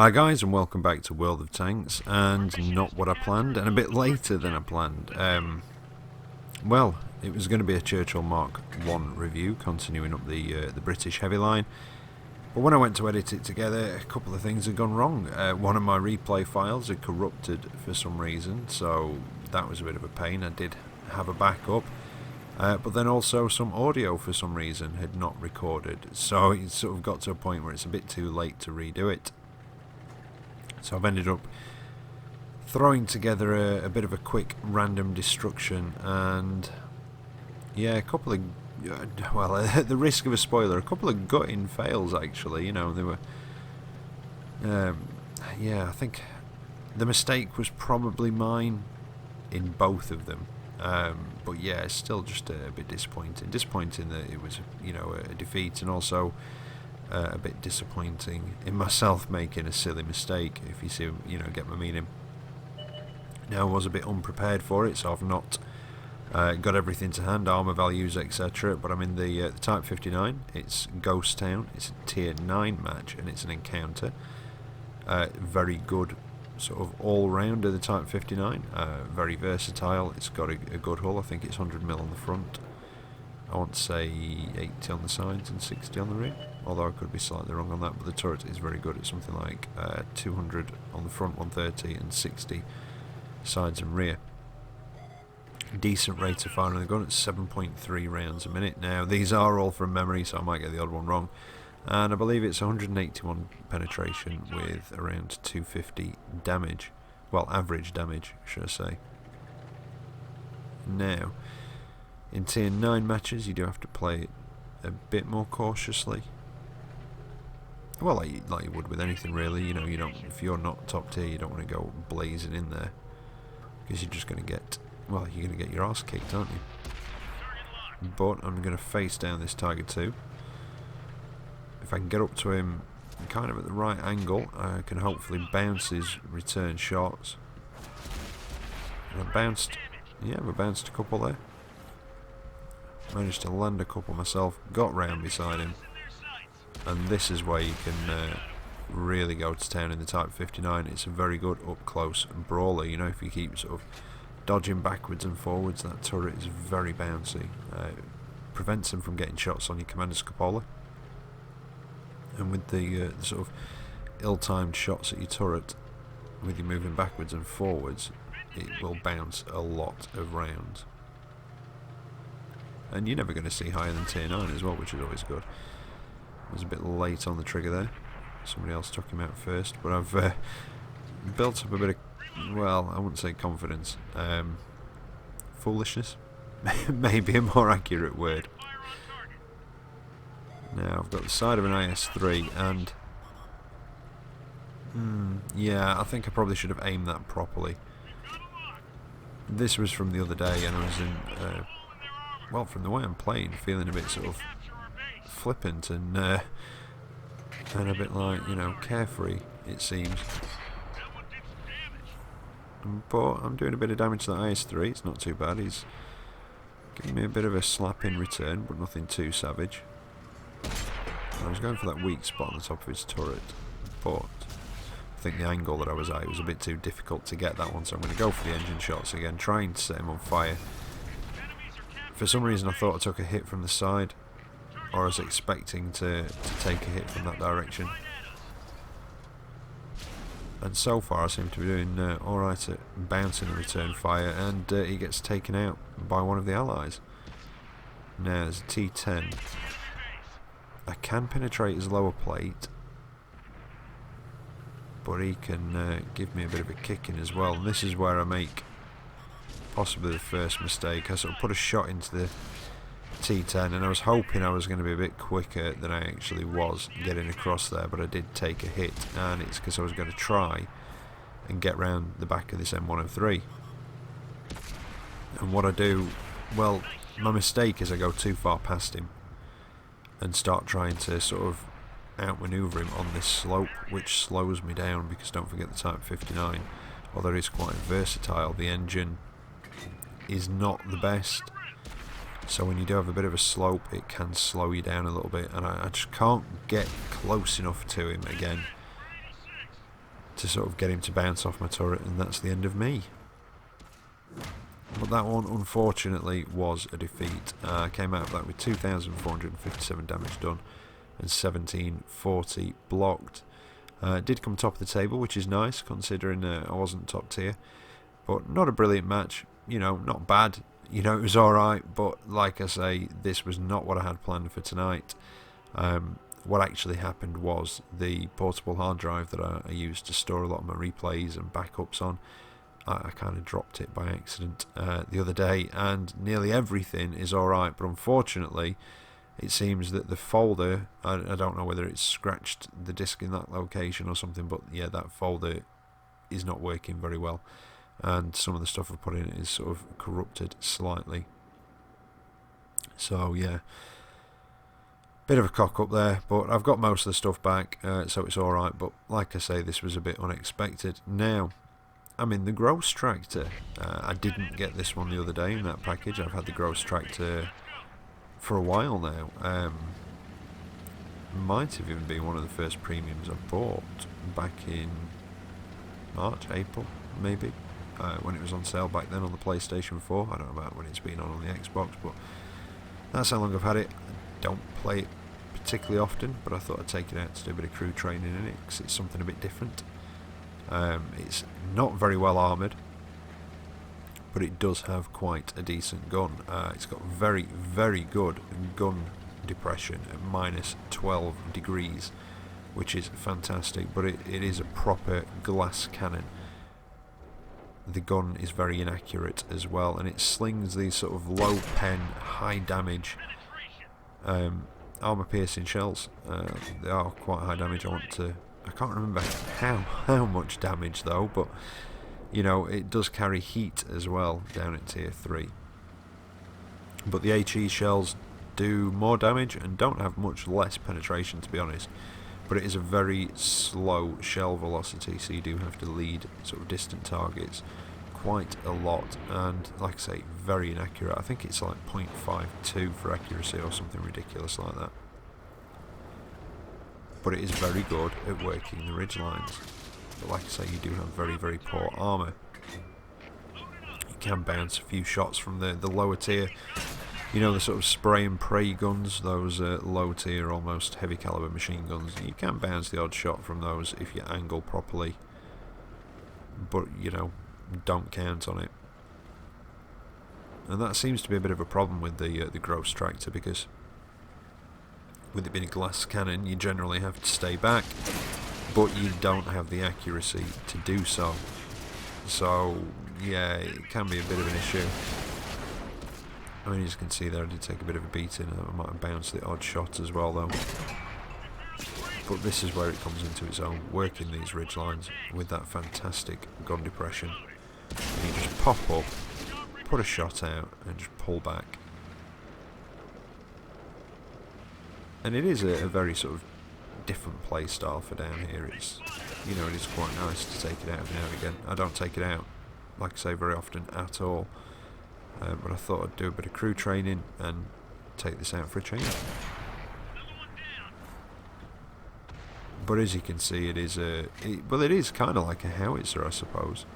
Hi guys, and welcome back to World of Tanks, and not what I planned, and a bit later than I planned. Well, it was going to be a Churchill Mark 1 review, continuing up the British heavy line, but when I went to edit it together, a couple of things had gone wrong. One of my replay files had corrupted for some reason, so that was a bit of a pain. I did have a backup, but then also some audio for some reason had not recorded, so it sort of got to a point where it's a bit too late to redo it. So I've ended up throwing together a bit of a quick random destruction, and yeah, a couple of, well, at the risk of a spoiler, a couple of gutting fails actually. You know, they were, yeah, I think the mistake was probably mine in both of them. But yeah, it's still just a bit disappointing. Disappointing that it was, you know, a defeat, and also a bit disappointing in myself making a silly mistake, if you see, you know, get my meaning. Now, I was a bit unprepared for it, so I've not got everything to hand, armour values, etc. But I'm in the Type 59. It's Ghost Town. It's a Tier 9 match, and it's an encounter. Very good sort of all-rounder, the Type 59. Very versatile. It's got a good hull. I think it's 100mm on the front. I want to say 80 on the sides and 60 on the rear, although I could be slightly wrong on that, but the turret is very good. It's something like 200 on the front, 130 and 60 sides and rear. Decent rate of fire on the gun at 7.3 rounds a minute. Now, these are all from memory, so I might get the odd one wrong, and I believe it's 181 penetration with around 250 damage, well, average damage, should I say. Now, in Tier 9 matches, you do have to play it a bit more cautiously. Well, like you would with anything, really. You know, you don't. If you're not top tier, you don't want to go blazing in there, because you're just going to get, well, you're going to get your arse kicked, aren't you? But I'm going to face down this Tiger 2. If I can get up to him, kind of at the right angle, I can hopefully bounce his return shots. And I bounced, yeah, I bounced a couple there. Managed to land a couple myself, got round beside him, and this is where you can really go to town in the Type 59. It's a very good up close brawler. You know, if you keep sort of dodging backwards and forwards, that turret is very bouncy. Prevents him from getting shots on your commander's cupola, and with the sort of ill-timed shots at your turret, with you moving backwards and forwards, it will bounce a lot of rounds. And you're never going to see higher than Tier 9 as well, which is always good. I was a bit late on the trigger there. Somebody else took him out first, but I've built up a bit of, well, I wouldn't say confidence, foolishness, maybe a more accurate word. Now I've got the side of an IS-3, and yeah, I think I probably should have aimed that properly. This was from the other day, and I was in, well, from the way I'm playing, feeling a bit sort of flippant and a bit like, you know, carefree, it seems. But I'm doing a bit of damage to that IS-3. It's not too bad. He's giving me a bit of a slap in return, but nothing too savage. I was going for that weak spot on the top of his turret, but I think the angle that I was at was a bit too difficult to get that one, so I'm going to go for the engine shots again, trying to set him on fire. For some reason I thought I took a hit from the side, or I was expecting to take a hit from that direction. And so far I seem to be doing alright at bouncing the return fire, and he gets taken out by one of the allies. Now there's a T10. I can penetrate his lower plate, but he can give me a bit of a kicking as well, and this is where I make possibly the first mistake. I sort of put a shot into the T10, and I was hoping I was going to be a bit quicker than I actually was getting across there, but I did take a hit, and it's because I was going to try and get round the back of this M103. And what I do, well, my mistake is I go too far past him and start trying to sort of outmaneuver him on this slope, which slows me down, because don't forget the Type 59, although it is quite versatile, the engine is not the best, so when you do have a bit of a slope, it can slow you down a little bit, and I just can't get close enough to him again. to sort of get him to bounce off my turret, and that's the end of me. But that one, unfortunately, was a defeat. I came out of that with 2,457 damage done and 1,740 blocked. Did come top of the table, which is nice, considering I wasn't top tier. But not a brilliant match, you know, not bad. You know, it was alright, but like I say, this was not what I had planned for tonight. What actually happened was the portable hard drive that I used to store a lot of my replays and backups on, I kind of dropped it by accident the other day, and nearly everything is alright, but unfortunately it seems that the folder, I don't know whether it's scratched the disk in that location or something, but yeah, that folder is not working very well, and some of the stuff I've put in is sort of corrupted slightly. So yeah, bit of a cock up there, but I've got most of the stuff back, so it's alright. But like I say, this was a bit unexpected. Now, I'm in the Grostraktor. I didn't get this one the other day in that package. I've had the Grostraktor for a while now. Might have even been one of the first premiums I bought back in March, April, maybe, when it was on sale back then on the PlayStation 4. I don't know about when it's been on the Xbox, but that's how long I've had it. I don't play it particularly often, but I thought I'd take it out to do a bit of crew training in it, because it's something a bit different. It's not very well armoured, but it does have quite a decent gun. It's got very, very good gun depression at minus 12 degrees, which is fantastic, but it is a proper glass cannon. The gun is very inaccurate as well, and it slings these sort of low pen, high damage armour piercing shells. They are quite high damage. I can't remember how much damage though, but you know, it does carry heat as well down at tier 3. But the HE shells do more damage and don't have much less penetration, to be honest. But it is a very slow shell velocity, so you do have to lead sort of distant targets quite a lot, and like I say, very inaccurate. I think it's like 0.52 for accuracy or something ridiculous like that. But it is very good at working the ridge lines. But like I say, you do have very, very poor armour. You can bounce a few shots from the lower tier. You know, the sort of spray and pray guns, those low tier, almost heavy caliber machine guns. You can bounce the odd shot from those if you angle properly. But, you know, don't count on it. And that seems to be a bit of a problem with the Grostraktor, because with it being a glass cannon, you generally have to stay back, but you don't have the accuracy to do so. So, yeah, it can be a bit of an issue. I mean, as you can see there, I did take a bit of a beating. I might have bounced the odd shot as well, though. But this is where it comes into its own, working these ridge lines with that fantastic gun depression. And you just pop up, put a shot out, and just pull back. And it is a very sort of different play style for down here. It's, you know, it is quite nice to take it out every now and again. I don't take it out, like I say, very often at all. But I thought I'd do a bit of crew training and take this out for a change. But as you can see, it is well, it is kind of like a howitzer, I suppose.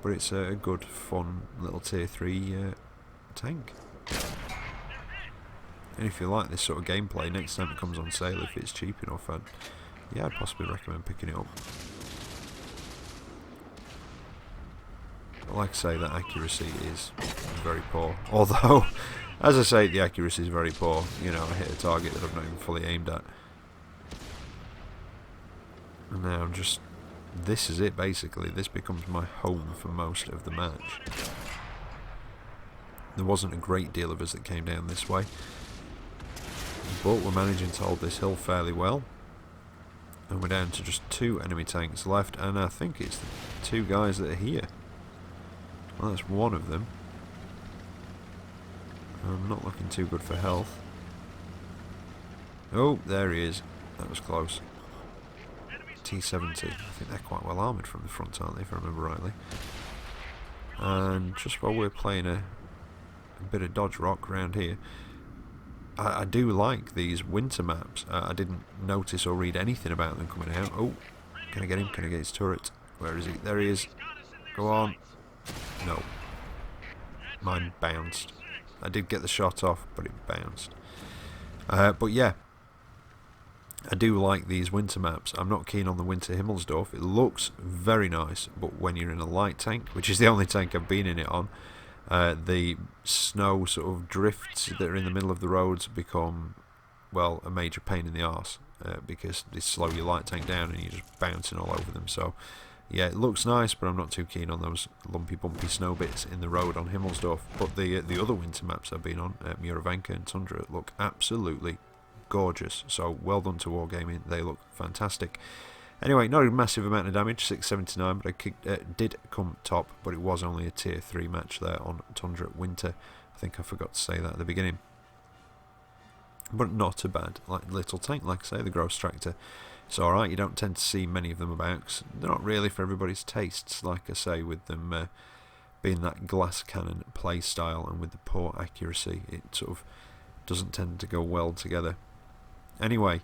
But it's a good, fun little tier 3 tank. And if you like this sort of gameplay, next time it comes on sale, if it's cheap enough, I'd possibly recommend picking it up. But like I say, that accuracy is very poor. Although, as I say, the accuracy is very poor. You know, I hit a target that I've not even fully aimed at. And now I'm just... this is it, basically. This becomes my home for most of the match. There wasn't a great deal of us that came down this way, but we're managing to hold this hill fairly well, and we're down to just 2 enemy tanks left, and I think it's the 2 guys that are here. Well, that's one of them. I'm not looking too good for health. Oh, there he is. That was close. T-70. I think they're quite well armoured from the front, aren't they, if I remember rightly. And just while we're playing a bit of dodge rock around here, I do like these winter maps. I didn't notice or read anything about them coming out. Oh, can I get him? Can I get his turret? Where is he? There he is. Go on. No. Mine bounced. I did get the shot off, but it bounced. But yeah, I do like these winter maps. I'm not keen on the winter Himmelsdorf. It looks very nice, but when you're in a light tank, which is the only tank I've been in it on, the snow sort of drifts that are in the middle of the roads become, well, a major pain in the arse, because they slow your light tank down and you're just bouncing all over them. So yeah, it looks nice, but I'm not too keen on those lumpy bumpy snow bits in the road on Himmelsdorf. But the other winter maps I've been on, Muravanka and Tundra, look absolutely gorgeous. So well done to Wargaming, they look fantastic. Anyway, not a massive amount of damage, 679, but I did come top, but it was only a tier 3 match there on Tundra Winter. I think I forgot to say that at the beginning. But not a bad little tank, like I say, the Grostraktor. It's alright, you don't tend to see many of them about, 'cause they're not really for everybody's tastes, like I say, with them being that glass cannon play style and with the poor accuracy. It sort of doesn't tend to go well together. Anyway,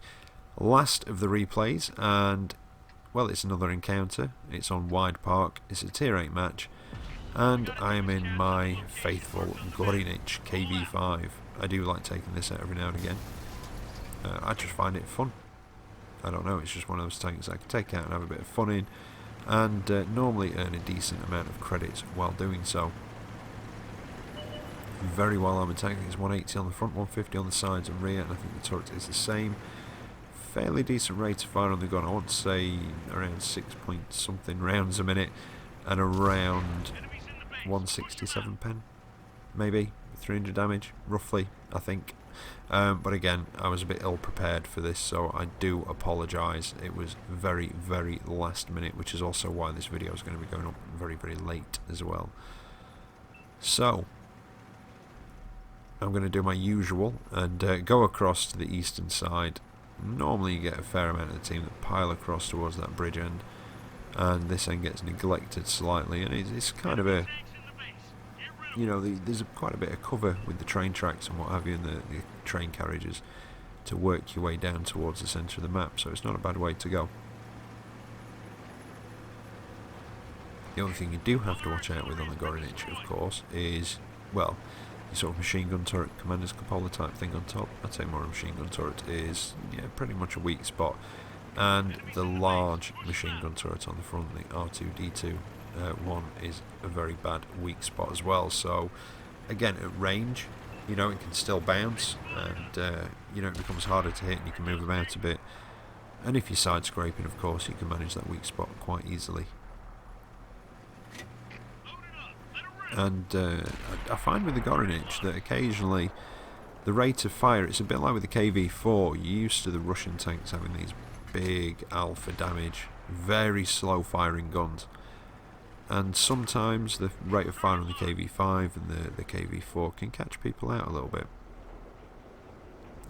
last of the replays, and well, it's another encounter. It's on Wide Park. It's a tier 8 match, and I am in my faithful Gorynych KV-5. I do like taking this out every now and again. I just find it fun. I don't know, it's just one of those tanks I can take out and have a bit of fun in, and normally earn a decent amount of credits while doing so. Very well armoured tank. It's 180 on the front, 150 on the sides and rear, and I think the turret is the same. Fairly decent rate of fire on the gun. I want to say around 6 point something rounds a minute, and around 167 pen, maybe 300 damage, roughly, I think. But again, I was a bit ill prepared for this, so I do apologise. It was very, very last minute, which is also why this video is going to be going up very, very late as well. So I'm going to do my usual and go across to the eastern side. Normally you get a fair amount of the team that pile across towards that bridge end, and this end gets neglected slightly, and it's kind of a, you know, there's quite a bit of cover with the train tracks and what have you, and the train carriages to work your way down towards the centre of the map, so it's not a bad way to go. The only thing you do have to watch out with on the Gorynych, of course, is, well, your sort of machine gun turret, commander's cupola type thing on top. I'd say more a machine gun turret is, yeah, pretty much a weak spot, and the large machine gun turret on the front, the R2D2 one, is a very bad weak spot as well. So again, at range, you know, it can still bounce, and you know, it becomes harder to hit and you can move about a bit, and if you're side scraping, of course, you can manage that weak spot quite easily. And I find with the Gorynych that occasionally the rate of fire, it's a bit like with the KV-4, you're used to the Russian tanks having these big alpha damage, very slow firing guns, and sometimes the rate of fire on the KV-5 and the KV-4 can catch people out a little bit,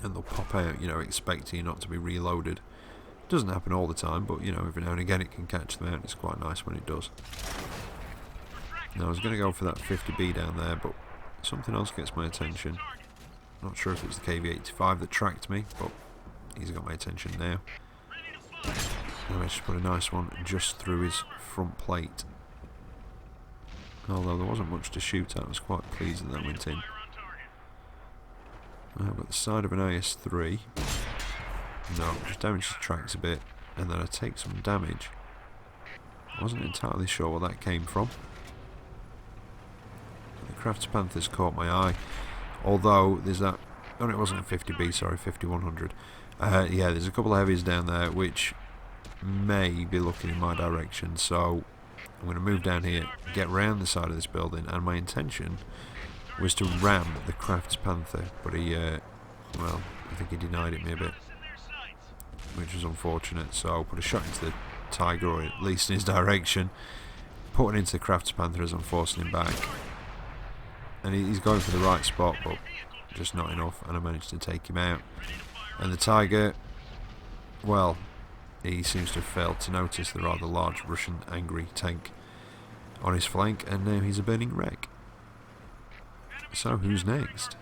and they'll pop out, you know, expecting you not to be reloaded. It doesn't happen all the time, but you know, every now and again it can catch them out, and it's quite nice when it does. Now I was going to go for that 50B down there, but something else gets my attention. Not sure if it's the KV-85 that tracked me, but he's got my attention now. And I just put a nice one just through his front plate. Although there wasn't much to shoot at, I was quite pleased that that went in. I've got the side of an IS-3. No, just damage the tracks a bit, and then I take some damage. I wasn't entirely sure where that came from. The Crafts Panthers caught my eye, although there's that, oh, it wasn't a 50B, sorry, 5100. Yeah, there's a couple of heavies down there which may be looking in my direction, so I'm going to move down here, get round the side of this building, and my intention was to ram the Crafts Panther, but he, well, I think he denied it me a bit, which was unfortunate, so I'll put a shot into the Tiger, or at least in his direction, put it into the Crafts Panther as I'm forcing him back. And he's going for the right spot, but just not enough, and I managed to take him out. And the Tiger, well, he seems to have failed to notice the rather large Russian angry tank on his flank, and now he's a burning wreck. So who's next?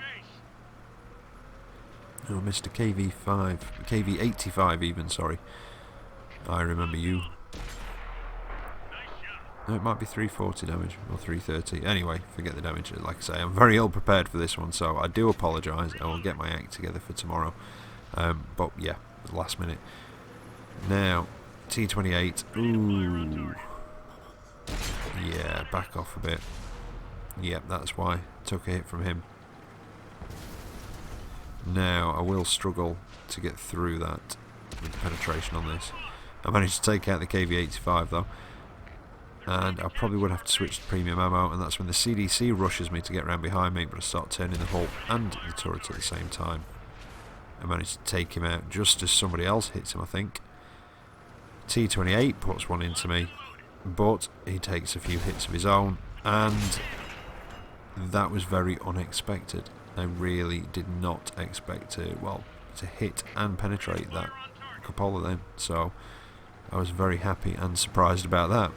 Oh, Mr. KV-5, KV-85 even, sorry. I remember you. No, it might be 340 damage, or 330. Anyway, forget the damage. Like I say, I'm very ill prepared for this one, so I do apologise. I will get my act together for tomorrow. But yeah, last minute. Now, T28. Ooh. Yeah, back off a bit. Yep, that's why. Took a hit from him. Now, I will struggle to get through that with the penetration on this. I managed to take out the KV-85 though. And I probably would have to switch to premium ammo, and that's when the CDC rushes me to get around behind me, but I start turning the hull and the turret at the same time. I managed to take him out just as somebody else hits him, I think. T28 puts one into me, but he takes a few hits of his own, and that was very unexpected. I really did not expect to hit and penetrate that cupola then, so I was very happy and surprised about that.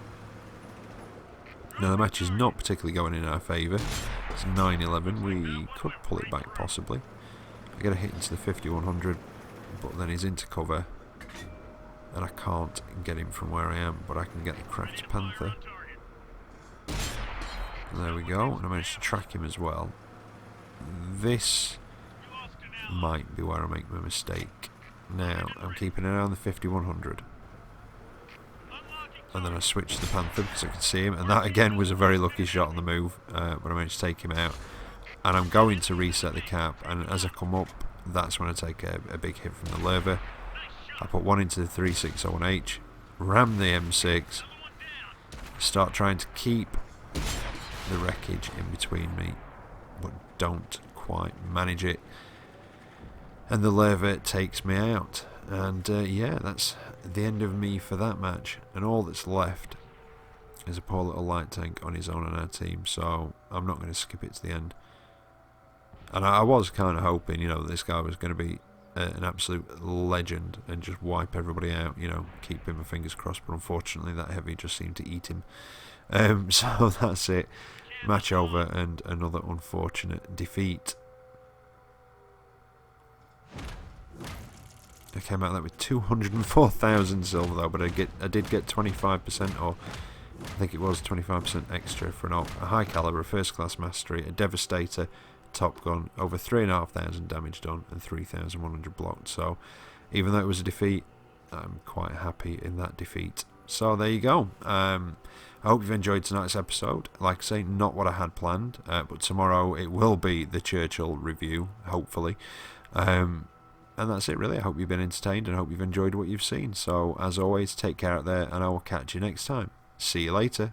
Now the match is not particularly going in our favour. It's 9-11. We could pull it back possibly. I get a hit into the 5100, but then he's into cover, and I can't get him from where I am, but I can get the cracked Panther. And there we go, and I managed to track him as well. This might be where I make my mistake. Now I'm keeping an eye on the 5100. And then I switched to the Panther because I could see him, and that again was a very lucky shot on the move, but I managed to take him out. And I'm going to reset the cap, and as I come up, that's when I take a big hit from the lever. I put one into the 360H, ram the M6, start trying to keep the wreckage in between me, but don't quite manage it, and the lever takes me out. And yeah, that's the end of me for that match, and all that's left is a poor little light tank on his own on our team, so I'm not going to skip it to the end. And I was kind of hoping, that this guy was going to be an absolute legend and just wipe everybody out, keeping my fingers crossed, but unfortunately that heavy just seemed to eat him. So that's it, match over, and another unfortunate defeat. I came out of that with 204,000 silver though, but I did get 25%, or I think it was 25% extra for a high caliber, first class mastery, a devastator, top gun, over 3,500 damage done, and 3,100 blocked. So even though it was a defeat, I'm quite happy in that defeat. So there you go. I hope you've enjoyed tonight's episode. Like I say, not what I had planned, but tomorrow it will be the Churchill review, hopefully. And that's it really. I hope you've been entertained and I hope you've enjoyed what you've seen. So as always, take care out there, and I will catch you next time. See you later.